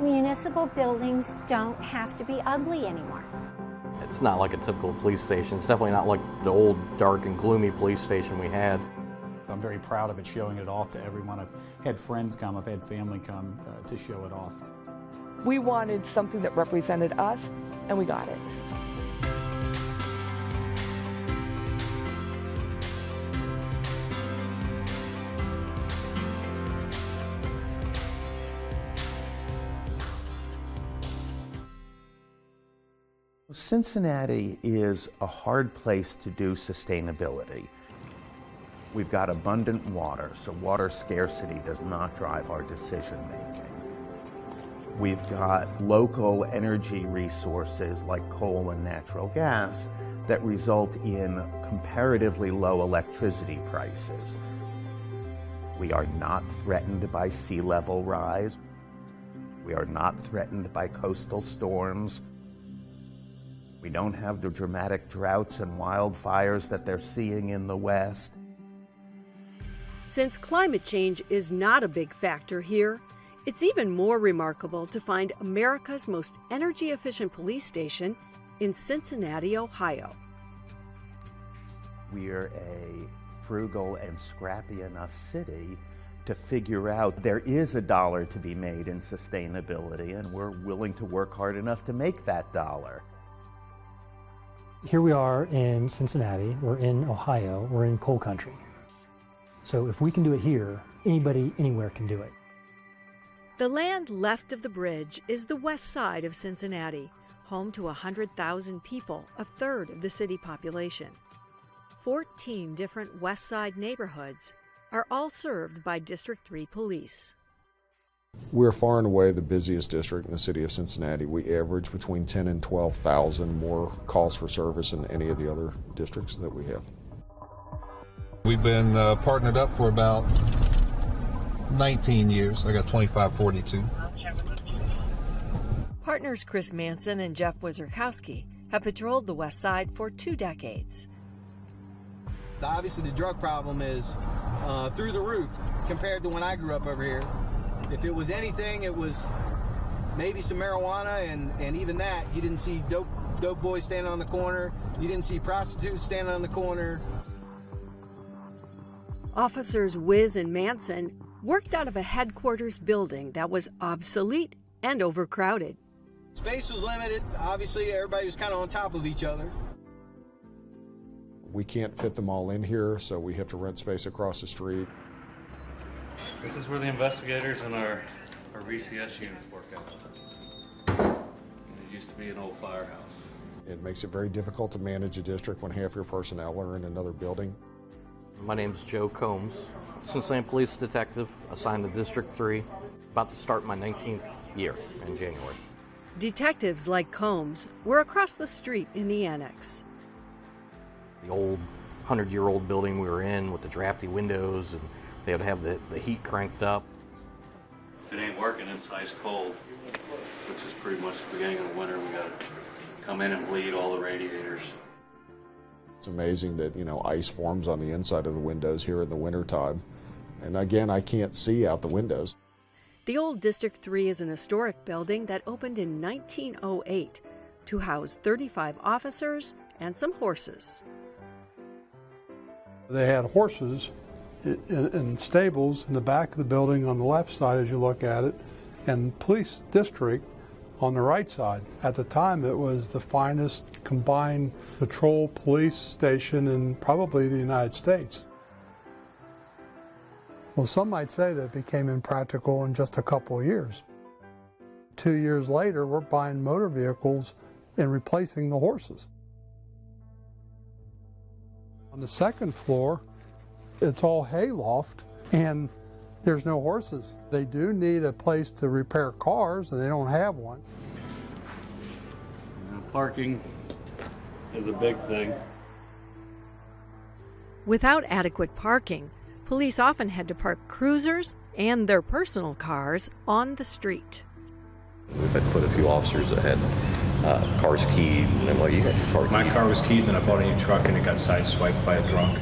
Municipal buildings don't have to be ugly anymore. It's not like a typical police station. It's definitely not like the old dark and gloomy police station we had. I'm very proud of it, showing it off to everyone. I've had friends come, I've had family come to show it off. We wanted something that represented us, and we got it. Cincinnati is a hard place to do sustainability. We've got abundant water, so water scarcity does not drive our decision making. We've got local energy resources like coal and natural gas that result in comparatively low electricity prices. We are not threatened by sea level rise. We are not threatened by coastal storms. We don't have the dramatic droughts and wildfires that they're seeing in the West. Since climate change is not a big factor here, it's even more remarkable to find America's most energy-efficient police station in Cincinnati, Ohio. We're a frugal and scrappy enough city to figure out there is a dollar to be made in sustainability, and we're willing to work hard enough to make that dollar. Here we are in Cincinnati, we're in Ohio, we're in coal country. So if we can do it here, anybody, anywhere can do it. The land left of the bridge is the west side of Cincinnati, home to 100,000 people, a third of the city population. 14 different west side neighborhoods are all served by District 3 police. We're far and away the busiest district in the city of Cincinnati. We average between 10 and 12,000 more calls for service than any of the other districts that we have. We've been partnered up for about 19 years. I got 2542. Partners Chris Manson and Jeff Wizarkowski have patrolled the west side for 2 decades. Obviously, the drug problem is through the roof compared to when I grew up over here. If it was anything, it was maybe some marijuana, and even that, you didn't see dope boys standing on the corner. You didn't see prostitutes standing on the corner. Officers Wiz and Manson worked out of a headquarters building that was obsolete and overcrowded. Space was limited. Obviously, everybody was kind of on top of each other. We can't fit them all in here, so we have to rent space across the street. This is where the investigators and our VCS units work out. It used to be an old firehouse. It makes it very difficult to manage a district when half your personnel are in another building. My name's Joe Combs, Cincinnati Police Detective, assigned to District 3, about to start my 19th year in January. Detectives like Combs were across the street in the annex. The old 100-year-old building we were in with the drafty windows, and they would have the heat cranked up. If it ain't working, it's ice cold, which is pretty much the beginning of the winter. We got to come in and bleed all the radiators. It's amazing that, ice forms on the inside of the windows here in the wintertime. And again, I can't see out the windows. The old District 3 is an historic building that opened in 1908 to house 35 officers and some horses. They had horses in stables in the back of the building on the left side as you look at it, and police district on the right side. At the time, it was the finest combined patrol police station in probably the United States. Well, some might say that it became impractical in just a couple of years. 2 years later, we're buying motor vehicles and replacing the horses. On the second floor, it's all hayloft, and there's no horses. They do need a place to repair cars, and they don't have one. Parking is a big thing. Without adequate parking, police often had to park cruisers and their personal cars on the street. We've had quite a few officers that had cars keyed, and I'm like, you got your car keyed? My car was keyed, then I bought a new truck and it got sideswiped by a drunk.